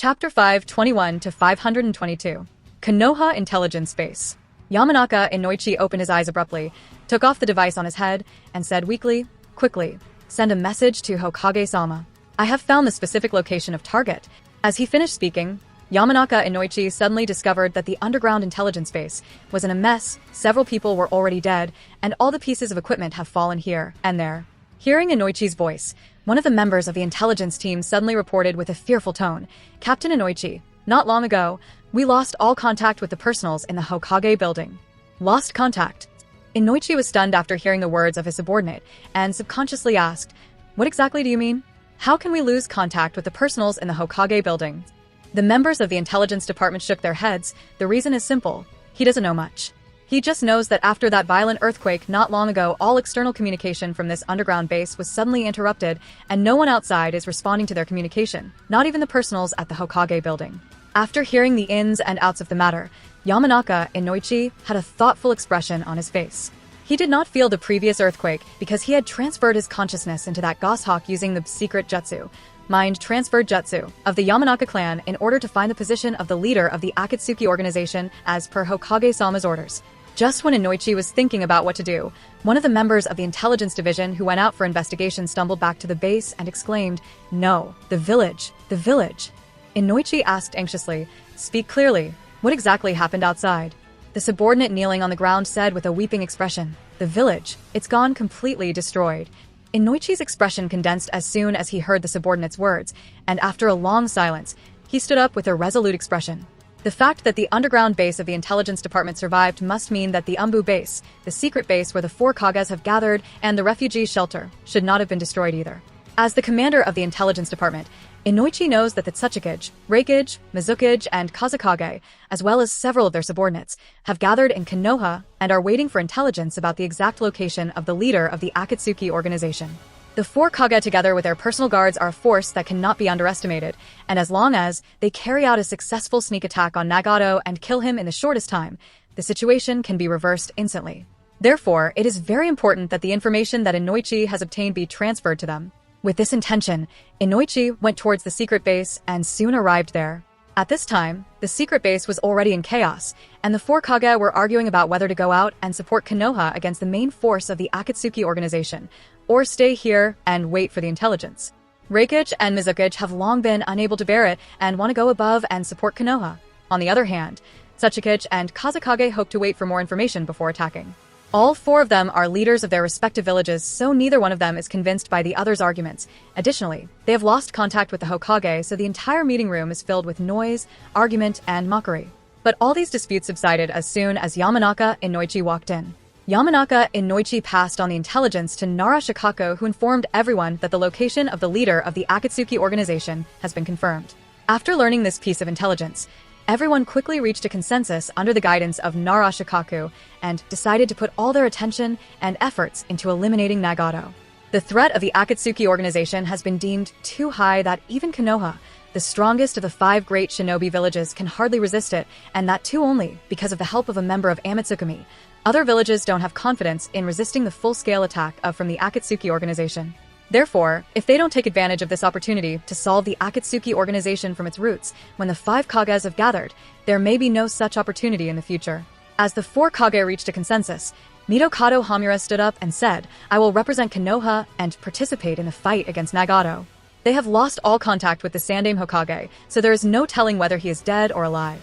Chapter 521 to 522. Konoha Intelligence Base. Yamanaka Inoichi opened his eyes abruptly, took off the device on his head, and said weakly, "Quickly, send a message to Hokage-sama. I have found the specific location of target." As he finished speaking, Yamanaka Inoichi suddenly discovered that the underground intelligence base was in a mess, several people were already dead, and all the pieces of equipment have fallen here and there. Hearing Inoichi's voice, one of the members of the intelligence team suddenly reported with a fearful tone, "Captain Inoichi, not long ago, we lost all contact with the personals in the Hokage building." Lost contact? Inoichi was stunned after hearing the words of his subordinate, and subconsciously asked, "What exactly do you mean? How can we lose contact with the personals in the Hokage building?" The members of the intelligence department shook their heads. The reason is simple. He doesn't know much. He just knows that after that violent earthquake not long ago, all external communication from this underground base was suddenly interrupted, and no one outside is responding to their communication, not even the personals at the Hokage building. After hearing the ins and outs of the matter, Yamanaka Inoichi had a thoughtful expression on his face. He did not feel the previous earthquake because he had transferred his consciousness into that goshawk using the secret jutsu, mind transferred jutsu, of the Yamanaka clan in order to find the position of the leader of the Akatsuki organization as per Hokage-sama's orders. Just when Inoichi was thinking about what to do, one of the members of the intelligence division who went out for investigation stumbled back to the base and exclaimed, "No, the village, the village." Inoichi asked anxiously, "Speak clearly, what exactly happened outside?" The subordinate kneeling on the ground said with a weeping expression, "The village, it's gone completely destroyed." Inoichi's expression condensed as soon as he heard the subordinate's words, and after a long silence, he stood up with a resolute expression. The fact that the underground base of the intelligence department survived must mean that the Umbu base, the secret base where the four Kages have gathered, and the refugee shelter, should not have been destroyed either. As the commander of the intelligence department, Inoichi knows that the Tsuchikage, Reikage, Mizukage, and Kazekage, as well as several of their subordinates, have gathered in Konoha and are waiting for intelligence about the exact location of the leader of the Akatsuki organization. The four Kage together with their personal guards are a force that cannot be underestimated, and as long as they carry out a successful sneak attack on Nagato and kill him in the shortest time, the situation can be reversed instantly. Therefore, it is very important that the information that Inoichi has obtained be transferred to them. With this intention, Inoichi went towards the secret base and soon arrived there. At this time, the secret base was already in chaos, and the four Kage were arguing about whether to go out and support Konoha against the main force of the Akatsuki organization, or stay here and wait for the intelligence. Reikage and Mizukage have long been unable to bear it and want to go above and support Konoha. On the other hand, Tsuchikage and Kazekage hope to wait for more information before attacking. All four of them are leaders of their respective villages, so neither one of them is convinced by the other's arguments. Additionally, they have lost contact with the Hokage, so the entire meeting room is filled with noise, argument, and mockery. But all these disputes subsided as soon as Yamanaka Inoichi walked in. Yamanaka Inoichi passed on the intelligence to Nara Shikaku, who informed everyone that the location of the leader of the Akatsuki organization has been confirmed. After learning this piece of intelligence, everyone quickly reached a consensus under the guidance of Nara Shikaku and decided to put all their attention and efforts into eliminating Nagato. The threat of the Akatsuki organization has been deemed too high that even Konoha, the strongest of the 5 great shinobi villages, can hardly resist it, and that too only because of the help of a member of Amatsukami. Other villages don't have confidence in resisting the full-scale attack from the Akatsuki organization. Therefore, if they don't take advantage of this opportunity to solve the Akatsuki organization from its roots, when the 5 Kages have gathered, there may be no such opportunity in the future. As the 4 Kage reached a consensus, Midokado Hamura stood up and said, "I will represent Konoha and participate in the fight against Nagato." They have lost all contact with the Sandaime Hokage, so there is no telling whether he is dead or alive.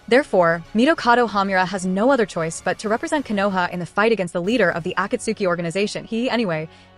Therefore, Midokado Hamura has no other choice but to represent Konoha in the fight against the leader of the Akatsuki organization.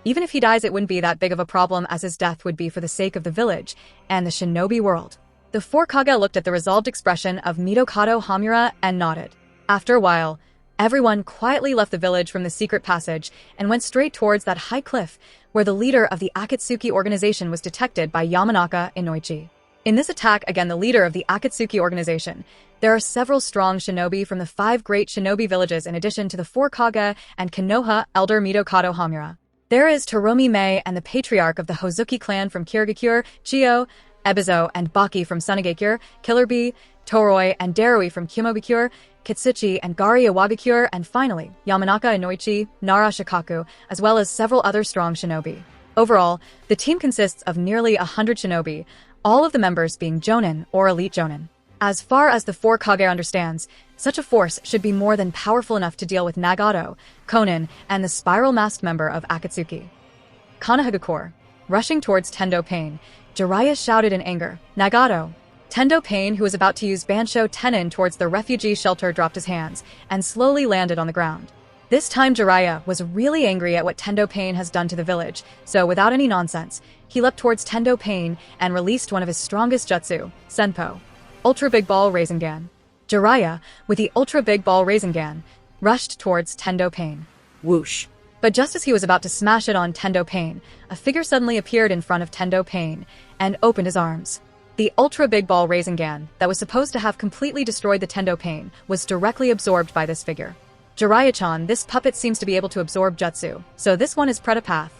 Even if he dies, it wouldn't be that big of a problem, as his death would be for the sake of the village and the shinobi world. The 4 Kage looked at the resolved expression of Midokado Hamura and nodded. After a while, everyone quietly left the village from the secret passage and went straight towards that high cliff where the leader of the Akatsuki organization was detected by Yamanaka Inoichi. In this attack against the leader of the Akatsuki organization, there are several strong shinobi from the 5 great shinobi villages in addition to the 4 Kage and Konoha elder Midokado Hamura. There is Toromi Mei and the patriarch of the Hozuki clan from Kirigakure, Chio, Ebizo and Baki from Sunagakure, Killer Bee, Toroi and Darui from Kimobikure, Kitsuchi and Gari Iwagakure, and finally, Yamanaka Inoichi, Nara Shikaku, as well as several other strong shinobi. Overall, the team consists of nearly 100 shinobi, all of the members being Jonin or elite Jonin. As far as the 4 Kage understands, such a force should be more than powerful enough to deal with Nagato, Konin, and the spiral masked member of Akatsuki. Konohagakure. Rushing towards Tendo Pain, Jiraiya shouted in anger, "Nagato!" Tendo Pain, who was about to use Bansho Tenin towards the refugee shelter, dropped his hands and slowly landed on the ground. This time Jiraiya was really angry at what Tendo Pain has done to the village, so without any nonsense, he leapt towards Tendo Pain and released one of his strongest jutsu, Senpo. Ultra Big Ball Rasengan. Jiraiya, with the Ultra Big Ball Rasengan, rushed towards Tendo Pain. Whoosh. But just as he was about to smash it on Tendo Pain, a figure suddenly appeared in front of Tendo Pain and opened his arms. The Ultra Big Ball Rasengan, that was supposed to have completely destroyed the Tendo Pain, was directly absorbed by this figure. Jiraiya-chan, this puppet seems to be able to absorb jutsu, so this one is Pretapath.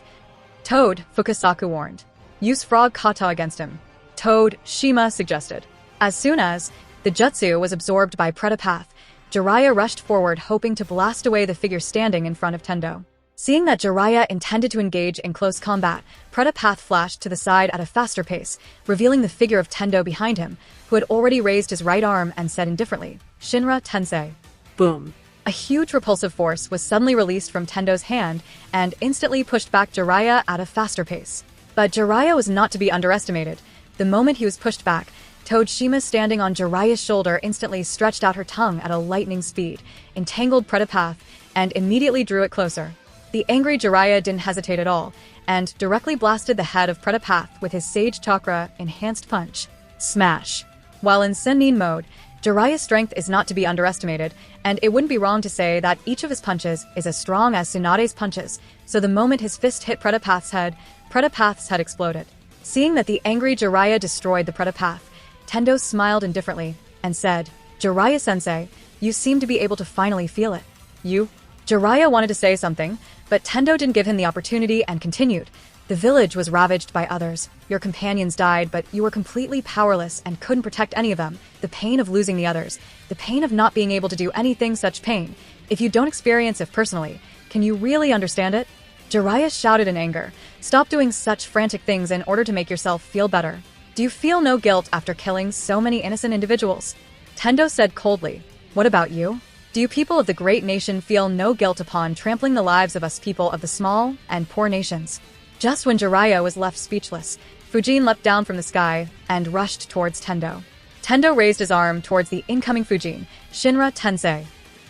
Toad, Fukasaku warned. Use Frog Kata against him. Toad, Shima suggested. As soon as the jutsu was absorbed by Pretapath, Jiraiya rushed forward hoping to blast away the figure standing in front of Tendo. Seeing that Jiraiya intended to engage in close combat, Pretapath flashed to the side at a faster pace, revealing the figure of Tendo behind him, who had already raised his right arm and said indifferently, "Shinra Tensei." Boom. A huge repulsive force was suddenly released from Tendo's hand and instantly pushed back Jiraiya at a faster pace. But Jiraiya was not to be underestimated. The moment he was pushed back, Toad Shima, standing on Jiraiya's shoulder, instantly stretched out her tongue at a lightning speed, entangled Pretapath, and immediately drew it closer. The angry Jiraiya didn't hesitate at all, and directly blasted the head of Pretapath with his Sage Chakra enhanced punch. Smash. While in Sennin mode, Jiraiya's strength is not to be underestimated, and it wouldn't be wrong to say that each of his punches is as strong as Tsunade's punches, so the moment his fist hit Pretapath's head exploded. Seeing that the angry Jiraiya destroyed the Pretapath, Tendo smiled indifferently and said, "Jiraiya-sensei, you seem to be able to finally feel it." You? Jiraiya wanted to say something, but Tendo didn't give him the opportunity and continued. "The village was ravaged by others. Your companions died, but you were completely powerless and couldn't protect any of them. The pain of losing the others, the pain of not being able to do anything, such pain. If you don't experience it personally, can you really understand it?" Jiraiya shouted in anger, "Stop doing such frantic things in order to make yourself feel better. Do you feel no guilt after killing so many innocent individuals?" Tendo said coldly, "What about you? Do you people of the great nation feel no guilt upon trampling the lives of us people of the small and poor nations?" Just when Jiraiya was left speechless, Fujin leapt down from the sky and rushed towards Tendo. Tendo raised his arm towards the incoming Fujin, Shinra Tensei.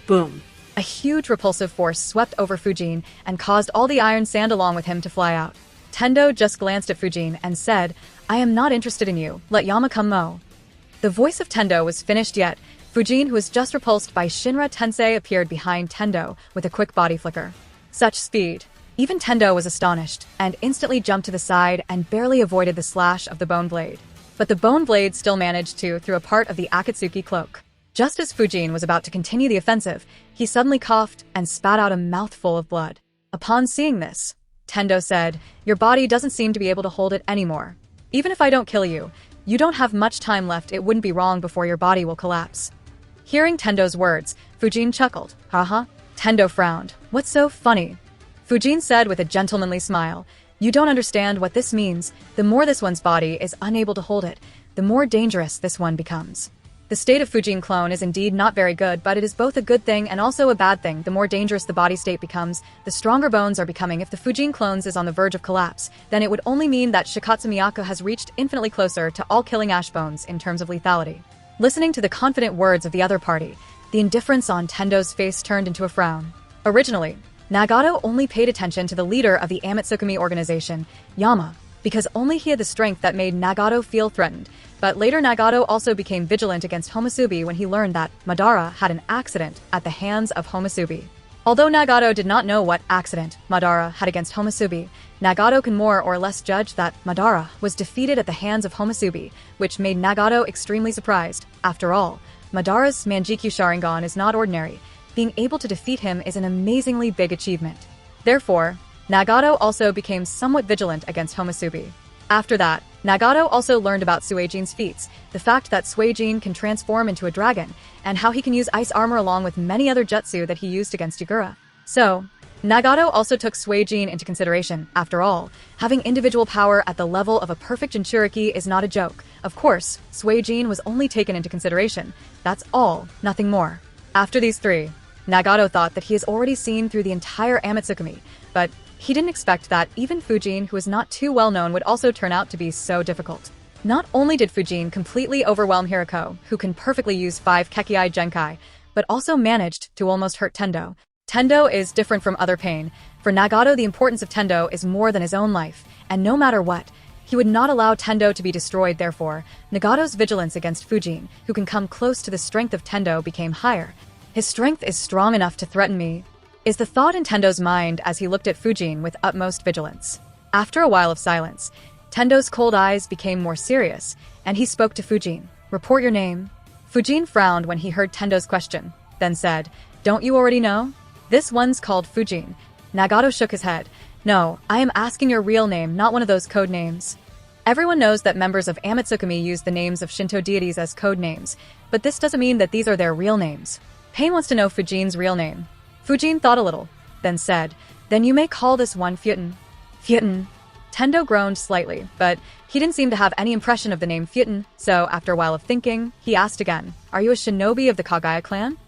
Boom. A huge repulsive force swept over Fujin and caused all the iron sand along with him to fly out. Tendo just glanced at Fujin and said, "I am not interested in you, let Yama come mo." The voice of Tendo was finished yet. Fujin, who was just repulsed by Shinra Tensei, appeared behind Tendo with a quick body flicker. Such speed. Even Tendo was astonished, and instantly jumped to the side and barely avoided the slash of the bone blade. But the bone blade still managed to through a part of the Akatsuki cloak. Just as Fujin was about to continue the offensive, he suddenly coughed and spat out a mouthful of blood. Upon seeing this, Tendo said, "Your body doesn't seem to be able to hold it anymore. Even if I don't kill you, you don't have much time left. It wouldn't be wrong before your body will collapse." Hearing Tendo's words, Fujin chuckled. "Haha." Tendo frowned. "What's so funny?" Fujin said with a gentlemanly smile, "You don't understand what this means. The more this one's body is unable to hold it, the more dangerous this one becomes." The state of Fujin clone is indeed not very good, but it is both a good thing and also a bad thing. The more dangerous the body state becomes, the stronger bones are becoming. If the Fujin clones is on the verge of collapse, then it would only mean that Shikatsu Miyako has reached infinitely closer to all-killing ash bones in terms of lethality. Listening to the confident words of the other party, the indifference on Tendo's face turned into a frown. Originally, Nagato only paid attention to the leader of the Amatsukumi organization, Yama, because only he had the strength that made Nagato feel threatened. But later Nagato also became vigilant against Homusubi when he learned that Madara had an accident at the hands of Homusubi. Although Nagato did not know what accident Madara had against Homusubi, Nagato can more or less judge that Madara was defeated at the hands of Homusubi, which made Nagato extremely surprised. After all, Madara's Manjikyu Sharingan is not ordinary. Being able to defeat him is an amazingly big achievement. Therefore, Nagato also became somewhat vigilant against Homusubi. After that, Nagato also learned about Suejin's feats, the fact that Suejin can transform into a dragon, and how he can use ice armor along with many other jutsu that he used against Yagura. So, Nagato also took Suijin into consideration. After all, having individual power at the level of a perfect Jinchuriki is not a joke. Of course, Suijin was only taken into consideration. That's all, nothing more. After these three, Nagato thought that he has already seen through the entire Amatsukami, but he didn't expect that even Fujin, who is not too well known, would also turn out to be so difficult. Not only did Fujin completely overwhelm Hirako, who can perfectly use 5 Kekiai Genkai, but also managed to almost hurt Tendo. Tendo is different from other pain. For Nagato, the importance of Tendo is more than his own life, and no matter what, he would not allow Tendo to be destroyed. Therefore, Nagato's vigilance against Fujin, who can come close to the strength of Tendo, became higher. His strength is strong enough to threaten me, is the thought in Tendo's mind as he looked at Fujin with utmost vigilance. After a while of silence, Tendo's cold eyes became more serious, and he spoke to Fujin. "Report your name." Fujin frowned when he heard Tendo's question, then said, "Don't you already know? This one's called Fujin." Nagato shook his head. "No, I am asking your real name, not one of those code names." Everyone knows that members of Amatsukami use the names of Shinto deities as code names, but this doesn't mean that these are their real names. Pain wants to know Fujin's real name. Fujin thought a little, then said, "Then you may call this one Fyuten." Fyuten. Tendo groaned slightly, but he didn't seem to have any impression of the name Fyuten, so after a while of thinking, he asked again, "Are you a shinobi of the Kagaya clan?"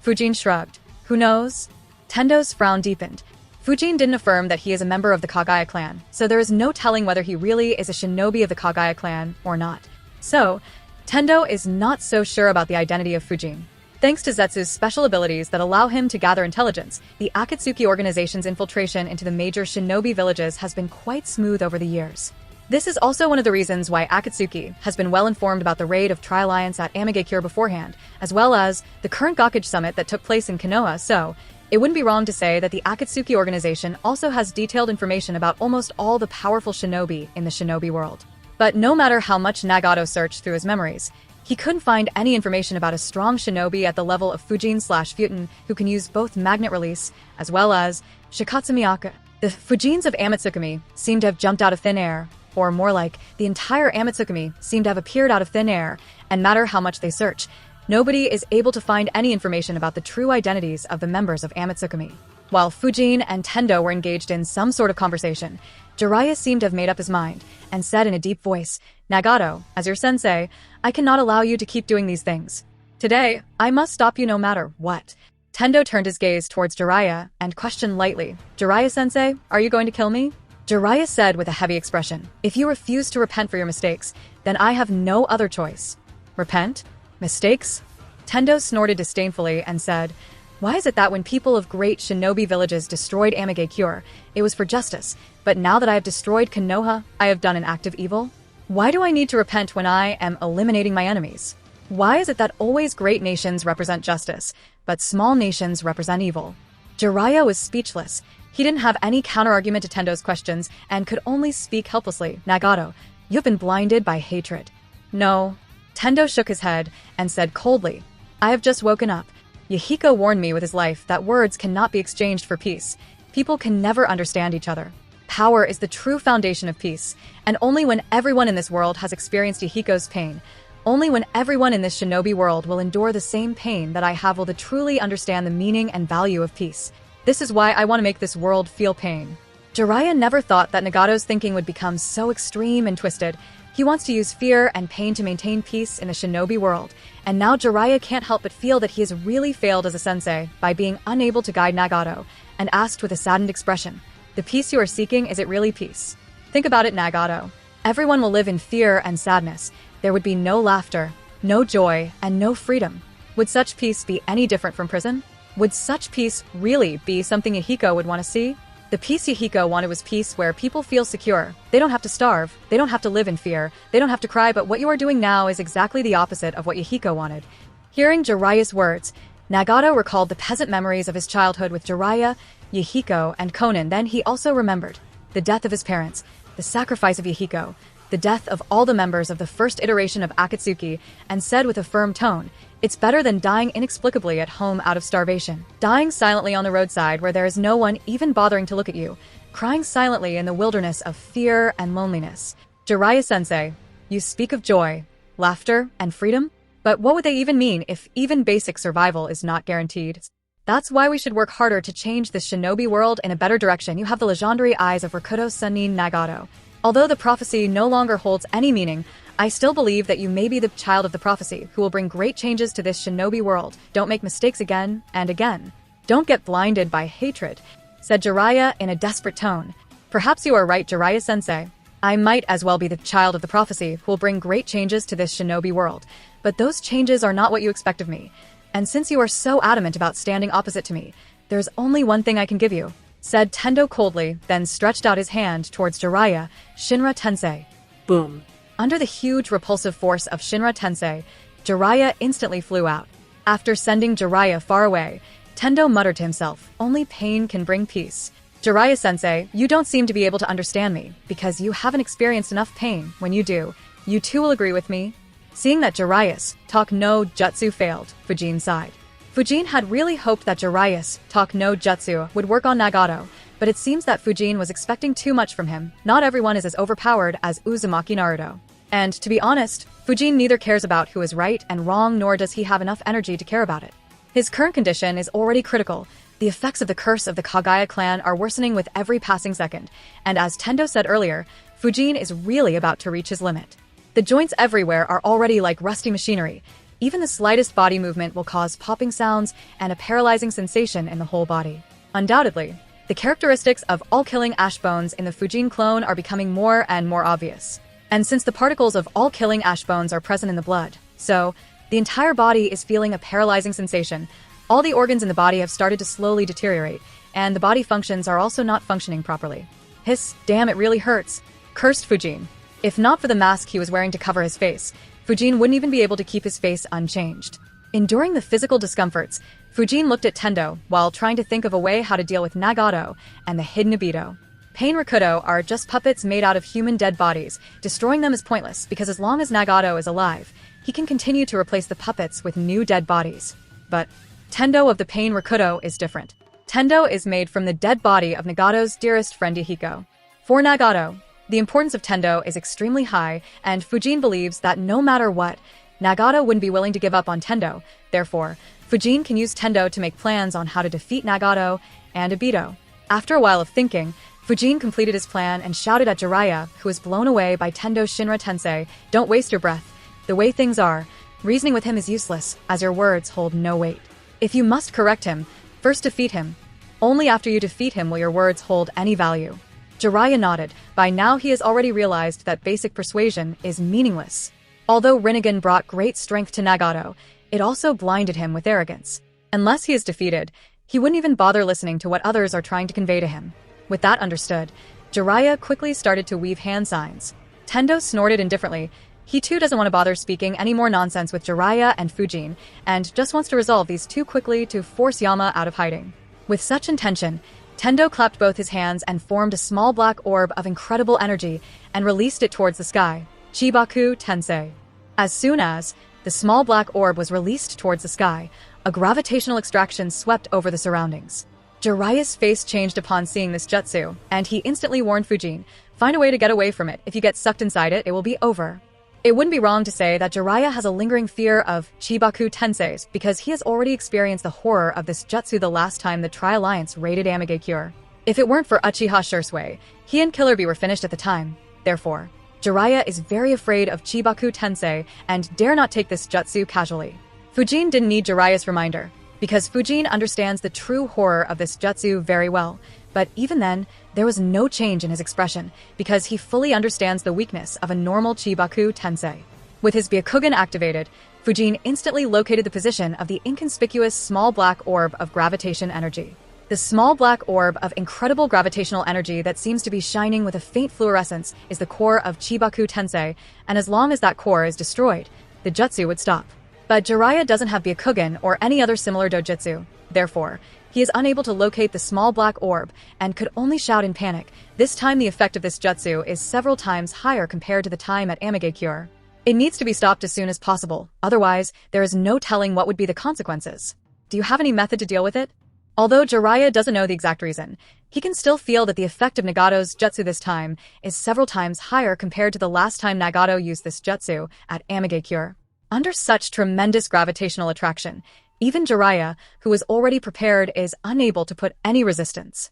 Fujin shrugged. "Who knows?" Tendo's frown deepened. Fujin didn't affirm that he is a member of the Kagaya clan, so there is no telling whether he really is a shinobi of the Kagaya clan or not. So, Tendo is not so sure about the identity of Fujin. Thanks to Zetsu's special abilities that allow him to gather intelligence, the Akatsuki organization's infiltration into the major shinobi villages has been quite smooth over the years. This is also one of the reasons why Akatsuki has been well informed about the raid of Tri-Alliance at Amigakure beforehand, as well as the current Gakage summit that took place in Konoha, so it wouldn't be wrong to say that the Akatsuki organization also has detailed information about almost all the powerful shinobi in the shinobi world. But no matter how much Nagato searched through his memories, he couldn't find any information about a strong shinobi at the level of Fujin/Fyuten who can use both magnet release as well as Shikatsumiaka. The Fujins of Amatsukami seem to have jumped out of thin air, or more like, the entire Amatsukami seemed to have appeared out of thin air, and matter how much they search, nobody is able to find any information about the true identities of the members of Amatsukami. While Fujin and Tendo were engaged in some sort of conversation, Jiraiya seemed to have made up his mind, and said in a deep voice, "Nagato, as your sensei, I cannot allow you to keep doing these things. Today, I must stop you no matter what." Tendo turned his gaze towards Jiraiya and questioned lightly, "Jiraiya-sensei, are you going to kill me?" Jiraiya said with a heavy expression, "If you refuse to repent for your mistakes, then I have no other choice." "Repent? Mistakes?" Tendo snorted disdainfully and said, "Why is it that when people of great shinobi villages destroyed Amigakure, it was for justice, but now that I have destroyed Konoha, I have done an act of evil? Why do I need to repent when I am eliminating my enemies? Why is it that always great nations represent justice, but small nations represent evil?" Jiraiya was speechless. He didn't have any counterargument to Tendo's questions and could only speak helplessly. "Nagato, you've been blinded by hatred." "No." Tendo shook his head and said coldly, "I have just woken up. Yahiko warned me with his life that words cannot be exchanged for peace. People can never understand each other. Power is the true foundation of peace, and only when everyone in this world has experienced Yahiko's pain, only when everyone in this shinobi world will endure the same pain that I have will they truly understand the meaning and value of peace. This is why I want to make this world feel pain." Jiraiya never thought that Nagato's thinking would become so extreme and twisted. He wants to use fear and pain to maintain peace in the shinobi world, and now Jiraiya can't help but feel that he has really failed as a sensei by being unable to guide Nagato, and asked with a saddened expression, "The peace you are seeking, is it really peace? Think about it, Nagato. Everyone will live in fear and sadness. There would be no laughter, no joy, and no freedom. Would such peace be any different from prison? Would such peace really be something Yahiko would want to see? The peace Yahiko wanted was peace where people feel secure. They don't have to starve, they don't have to live in fear, they don't have to cry, but what you are doing now is exactly the opposite of what Yahiko wanted." Hearing Jiraiya's words, Nagato recalled the peasant memories of his childhood with Jiraiya, Yahiko, and Konan. Then he also remembered the death of his parents, the sacrifice of Yahiko, the death of all the members of the first iteration of Akatsuki, and said with a firm tone, "It's better than dying inexplicably at home out of starvation. Dying silently on the roadside where there is no one even bothering to look at you. Crying silently in the wilderness of fear and loneliness." Jiraiya-sensei, you speak of joy, laughter, and freedom? But what would they even mean if even basic survival is not guaranteed? That's why we should work harder to change this shinobi world in a better direction. You have the legendary eyes of Rikudo Sunin Nagato. Although the prophecy no longer holds any meaning, I still believe that you may be the child of the prophecy who will bring great changes to this shinobi world. Don't make mistakes again and again. Don't get blinded by hatred, said Jiraiya in a desperate tone. Perhaps you are right, Jiraiya-sensei. I might as well be the child of the prophecy who will bring great changes to this shinobi world. But those changes are not what you expect of me. And since you are so adamant about standing opposite to me, there's only one thing I can give you, said Tendo coldly, then stretched out his hand towards Jiraiya, Shinra Tensei. Boom. Under the huge repulsive force of Shinra Tensei, Jiraiya instantly flew out. After sending Jiraiya far away, Tendo muttered to himself, only pain can bring peace. Jiraiya-sensei, you don't seem to be able to understand me, because you haven't experienced enough pain. When you do, you too will agree with me. Seeing that Jiraiya's talk no jutsu failed, Fujin sighed. Fujin had really hoped that Jiraiya's talk no jutsu would work on Nagato, but it seems that Fujin was expecting too much from him. Not everyone is as overpowered as Uzumaki Naruto. And, to be honest, Fujin neither cares about who is right and wrong, nor does he have enough energy to care about it. His current condition is already critical. The effects of the curse of the Kagaya clan are worsening with every passing second, and as Tendo said earlier, Fujin is really about to reach his limit. The joints everywhere are already like rusty machinery. Even the slightest body movement will cause popping sounds and a paralyzing sensation in the whole body. Undoubtedly, the characteristics of all-killing ash bones in the Fujin clone are becoming more and more obvious. And since the particles of all-killing ash bones are present in the blood, so the entire body is feeling a paralyzing sensation. All the organs in the body have started to slowly deteriorate, and the body functions are also not functioning properly. Hiss, damn, it really hurts, cursed Fujin. If not for the mask he was wearing to cover his face, Fujin wouldn't even be able to keep his face unchanged. Enduring the physical discomforts, Fujin looked at Tendo while trying to think of a way how to deal with Nagato and the hidden Obito. Pain Rikudo are just puppets made out of human dead bodies. Destroying them is pointless because as long as Nagato is alive, he can continue to replace the puppets with new dead bodies. But Tendo of the Pain Rikudo is different. Tendo is made from the dead body of Nagato's dearest friend Yahiko. For Nagato, the importance of Tendo is extremely high, and Fujin believes that no matter what, Nagato wouldn't be willing to give up on Tendo. Therefore, Fujin can use Tendo to make plans on how to defeat Nagato and Obito. After a while of thinking, Fujin completed his plan and shouted at Jiraiya, who was blown away by Tendo's Shinra Tensei, "Don't waste your breath. The way things are, reasoning with him is useless, as your words hold no weight. If you must correct him, first defeat him. Only after you defeat him will your words hold any value." Jiraiya nodded. By now he has already realized that basic persuasion is meaningless. Although rinnegan brought great strength to Nagato, it also blinded him with arrogance. Unless he is defeated, he wouldn't even bother listening to what others are trying to convey to him. With that understood, Jiraiya quickly started to weave hand signs. Tendo snorted indifferently. He too doesn't want to bother speaking any more nonsense with Jiraiya and Fujin, and just wants to resolve these two quickly to force Yama out of hiding. With such intention, Tendo clapped both his hands and formed a small black orb of incredible energy and released it towards the sky. Chibaku Tensei. As soon as the small black orb was released towards the sky, a gravitational extraction swept over the surroundings. Jiraiya's face changed upon seeing this jutsu, and he instantly warned Fujin, "Find a way to get away from it. If you get sucked inside it, it will be over." It wouldn't be wrong to say that Jiraiya has a lingering fear of Chibaku Tensei's because he has already experienced the horror of this jutsu the last time the Tri-Alliance raided Amigakure. If it weren't for Uchiha Shursui, he and Killer Bee were finished at the time. Therefore, Jiraiya is very afraid of Chibaku Tensei and dare not take this jutsu casually. Fujin didn't need Jiraiya's reminder, because Fujin understands the true horror of this jutsu very well. But even then, there was no change in his expression, because he fully understands the weakness of a normal Chibaku Tensei. With his Byakugan activated, Fujin instantly located the position of the inconspicuous small black orb of gravitation energy. The small black orb of incredible gravitational energy that seems to be shining with a faint fluorescence is the core of Chibaku Tensei, and as long as that core is destroyed, the jutsu would stop. But Jiraiya doesn't have Byakugan or any other similar dojutsu. Therefore, he is unable to locate the small black orb and could only shout in panic. This time the effect of this jutsu is several times higher compared to the time at Amigakure. It needs to be stopped as soon as possible, otherwise there is no telling what would be the consequences. Do you have any method to deal with it? Although Jiraiya doesn't know the exact reason, he can still feel that the effect of Nagato's jutsu this time is several times higher compared to the last time Nagato used this jutsu at Amigakure. Under such tremendous gravitational attraction, Even Jiraiya, who was already prepared, is unable to put any resistance.